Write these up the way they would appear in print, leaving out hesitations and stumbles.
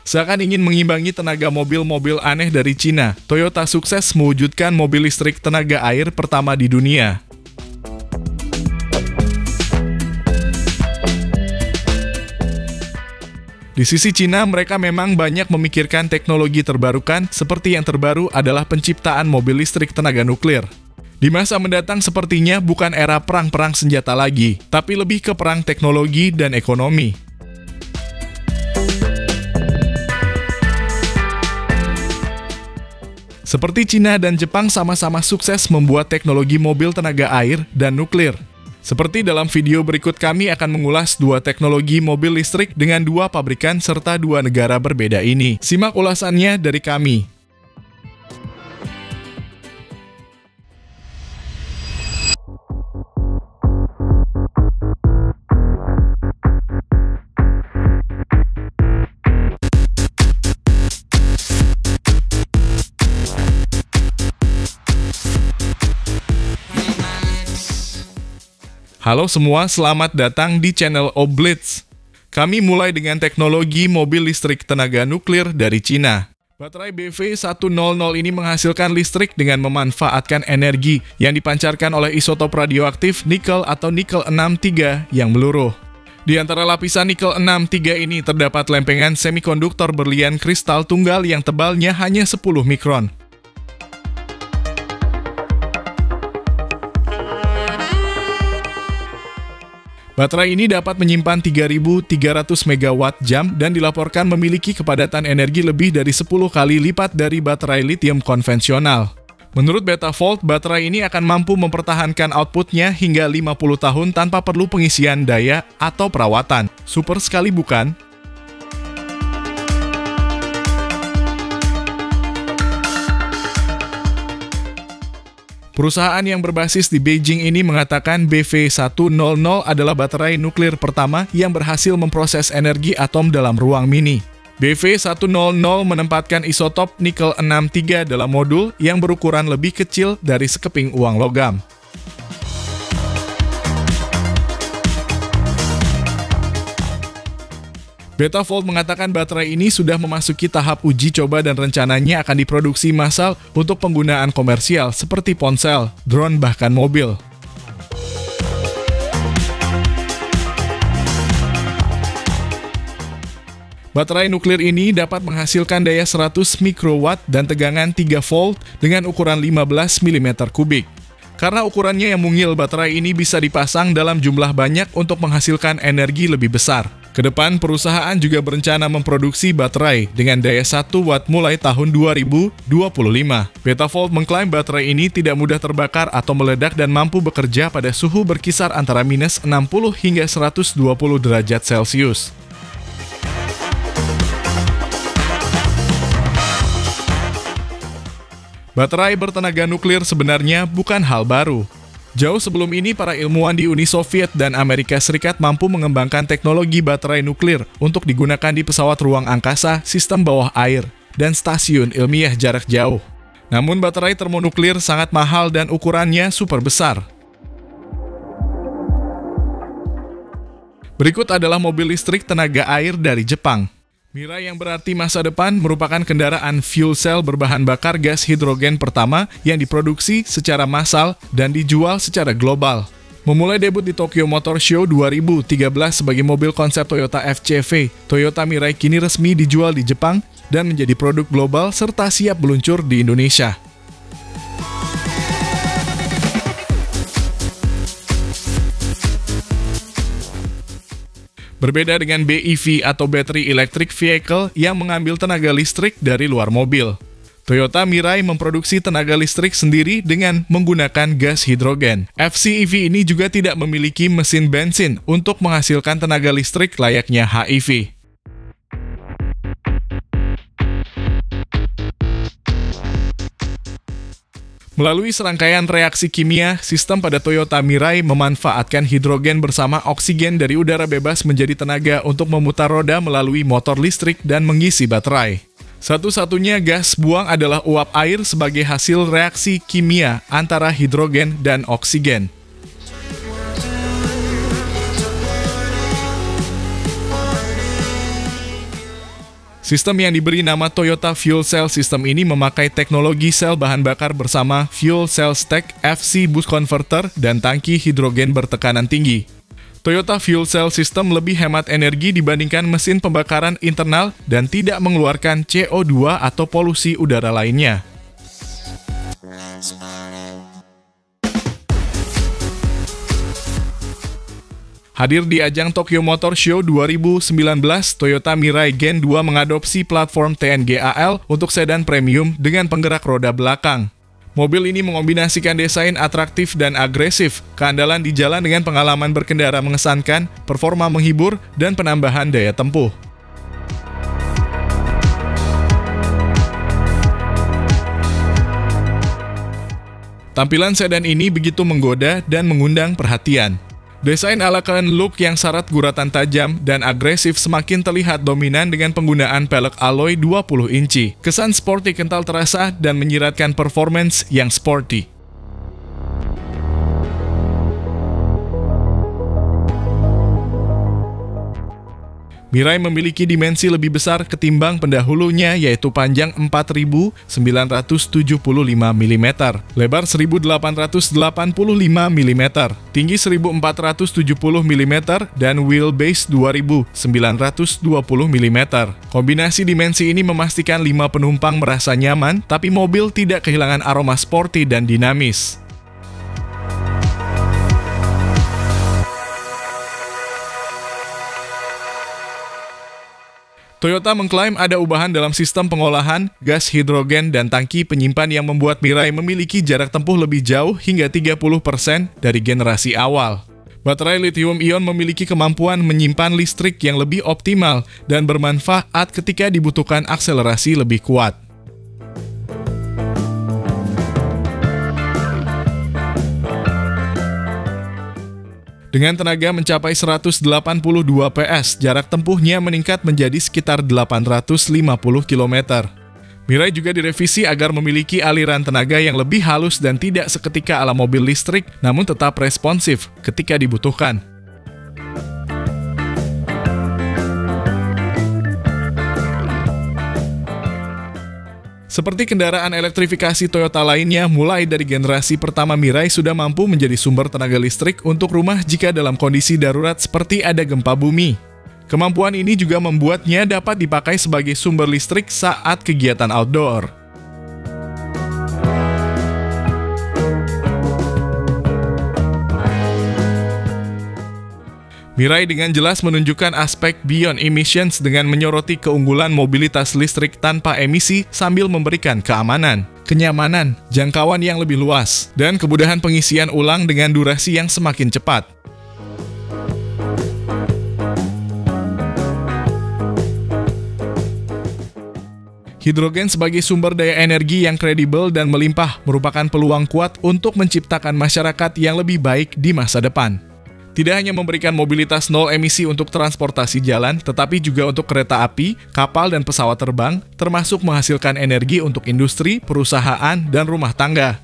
Seakan ingin mengimbangi tenaga mobil-mobil aneh dari Cina, Toyota sukses mewujudkan mobil listrik tenaga air pertama di dunia. Di sisi Cina, mereka memang banyak memikirkan teknologi terbarukan, seperti yang terbaru adalah penciptaan mobil listrik tenaga nuklir. Di masa mendatang sepertinya bukan era perang-perang senjata lagi, tapi lebih ke perang teknologi dan ekonomi. Seperti Cina dan Jepang sama-sama sukses membuat teknologi mobil tenaga air dan nuklir. Seperti dalam video berikut, kami akan mengulas dua teknologi mobil listrik dengan dua pabrikan serta dua negara berbeda ini. Simak ulasannya dari kami. Halo semua, selamat datang di channel Oblitz. Kami mulai dengan teknologi mobil listrik tenaga nuklir dari Cina. Baterai BV100 ini menghasilkan listrik dengan memanfaatkan energi yang dipancarkan oleh isotop radioaktif nikel atau nikel 63 yang meluruh. Di antara lapisan nikel 63 ini terdapat lempengan semikonduktor berlian kristal tunggal yang tebalnya hanya 10 mikron. Baterai ini dapat menyimpan 3.300 MWh dan dilaporkan memiliki kepadatan energi lebih dari 10 kali lipat dari baterai lithium konvensional. Menurut Betavolt, baterai ini akan mampu mempertahankan outputnya hingga 50 tahun tanpa perlu pengisian daya atau perawatan. Super sekali bukan? Perusahaan yang berbasis di Beijing ini mengatakan BV100 adalah baterai nuklir pertama yang berhasil memproses energi atom dalam ruang mini. BV100 menempatkan isotop nikel 63 dalam modul yang berukuran lebih kecil dari sekeping uang logam. Betavolt mengatakan baterai ini sudah memasuki tahap uji coba dan rencananya akan diproduksi massal untuk penggunaan komersial seperti ponsel, drone, bahkan mobil. Baterai nuklir ini dapat menghasilkan daya 100 mikrowatt dan tegangan 3 volt dengan ukuran 15 mm kubik. Karena ukurannya yang mungil, baterai ini bisa dipasang dalam jumlah banyak untuk menghasilkan energi lebih besar. Kedepan, perusahaan juga berencana memproduksi baterai dengan daya 1 watt mulai tahun 2025. Betavolt mengklaim baterai ini tidak mudah terbakar atau meledak dan mampu bekerja pada suhu berkisar antara minus 60 hingga 120 derajat Celcius. Baterai bertenaga nuklir sebenarnya bukan hal baru. Jauh sebelum ini, para ilmuwan di Uni Soviet dan Amerika Serikat mampu mengembangkan teknologi baterai nuklir untuk digunakan di pesawat ruang angkasa, sistem bawah air, dan stasiun ilmiah jarak jauh. Namun baterai termonuklir sangat mahal dan ukurannya super besar. Berikut adalah mobil listrik tenaga air dari Jepang. Mirai, yang berarti masa depan, merupakan kendaraan fuel cell berbahan bakar gas hidrogen pertama yang diproduksi secara massal dan dijual secara global. Memulai debut di Tokyo Motor Show 2013 sebagai mobil konsep Toyota FCV, Toyota Mirai kini resmi dijual di Jepang dan menjadi produk global serta siap meluncur di Indonesia. Berbeda dengan BEV atau Battery Electric Vehicle yang mengambil tenaga listrik dari luar mobil, Toyota Mirai memproduksi tenaga listrik sendiri dengan menggunakan gas hidrogen. FCEV ini juga tidak memiliki mesin bensin untuk menghasilkan tenaga listrik layaknya HEV. Melalui serangkaian reaksi kimia, sistem pada Toyota Mirai memanfaatkan hidrogen bersama oksigen dari udara bebas menjadi tenaga untuk memutar roda melalui motor listrik dan mengisi baterai. Satu-satunya gas buang adalah uap air sebagai hasil reaksi kimia antara hidrogen dan oksigen. Sistem yang diberi nama Toyota Fuel Cell System ini memakai teknologi sel bahan bakar bersama Fuel Cell Stack, FC Boost Converter, dan tangki hidrogen bertekanan tinggi. Toyota Fuel Cell System lebih hemat energi dibandingkan mesin pembakaran internal dan tidak mengeluarkan CO2 atau polusi udara lainnya. Hadir di ajang Tokyo Motor Show 2019, Toyota Mirai Gen 2 mengadopsi platform TNGA L untuk sedan premium dengan penggerak roda belakang. Mobil ini mengombinasikan desain atraktif dan agresif, keandalan di jalan dengan pengalaman berkendara mengesankan, performa menghibur, dan penambahan daya tempuh. Tampilan sedan ini begitu menggoda dan mengundang perhatian. Desain ala keren look yang syarat guratan tajam dan agresif semakin terlihat dominan dengan penggunaan pelek alloy 20 inci. Kesan sporty kental terasa dan menyiratkan performance yang sporty. Mirai memiliki dimensi lebih besar ketimbang pendahulunya, yaitu panjang 4.975 mm, lebar 1.885 mm, tinggi 1.470 mm, dan wheelbase 2.920 mm. Kombinasi dimensi ini memastikan 5 penumpang merasa nyaman, tapi mobil tidak kehilangan aroma sporty dan dinamis. Toyota mengklaim ada ubahan dalam sistem pengolahan, gas hidrogen, dan tangki penyimpan yang membuat Mirai memiliki jarak tempuh lebih jauh hingga 30% dari generasi awal. Baterai lithium-ion memiliki kemampuan menyimpan listrik yang lebih optimal dan bermanfaat ketika dibutuhkan akselerasi lebih kuat. Dengan tenaga mencapai 182 PS, jarak tempuhnya meningkat menjadi sekitar 850 km. Mirai juga direvisi agar memiliki aliran tenaga yang lebih halus dan tidak seketika ala mobil listrik, namun tetap responsif ketika dibutuhkan. Seperti kendaraan elektrifikasi Toyota lainnya, mulai dari generasi pertama Mirai sudah mampu menjadi sumber tenaga listrik untuk rumah jika dalam kondisi darurat seperti ada gempa bumi. Kemampuan ini juga membuatnya dapat dipakai sebagai sumber listrik saat kegiatan outdoor. Mirai dengan jelas menunjukkan aspek beyond emissions dengan menyoroti keunggulan mobilitas listrik tanpa emisi sambil memberikan keamanan, kenyamanan, jangkauan yang lebih luas, dan kemudahan pengisian ulang dengan durasi yang semakin cepat. Hidrogen sebagai sumber daya energi yang kredibel dan melimpah merupakan peluang kuat untuk menciptakan masyarakat yang lebih baik di masa depan. Tidak hanya memberikan mobilitas nol emisi untuk transportasi jalan, tetapi juga untuk kereta api, kapal, dan pesawat terbang, termasuk menghasilkan energi untuk industri, perusahaan, dan rumah tangga.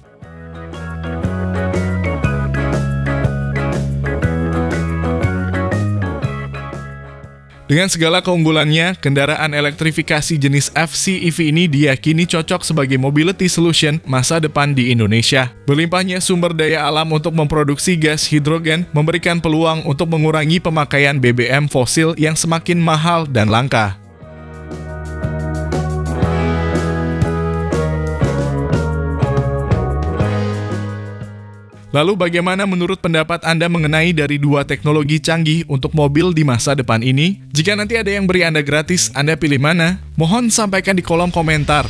Dengan segala keunggulannya, kendaraan elektrifikasi jenis FCEV ini diyakini cocok sebagai mobility solution masa depan di Indonesia. Berlimpahnya sumber daya alam untuk memproduksi gas hidrogen memberikan peluang untuk mengurangi pemakaian BBM fosil yang semakin mahal dan langka. Lalu bagaimana menurut pendapat Anda mengenai dari dua teknologi canggih untuk mobil di masa depan ini? Jika nanti ada yang beri Anda gratis, Anda pilih mana? Mohon sampaikan di kolom komentar.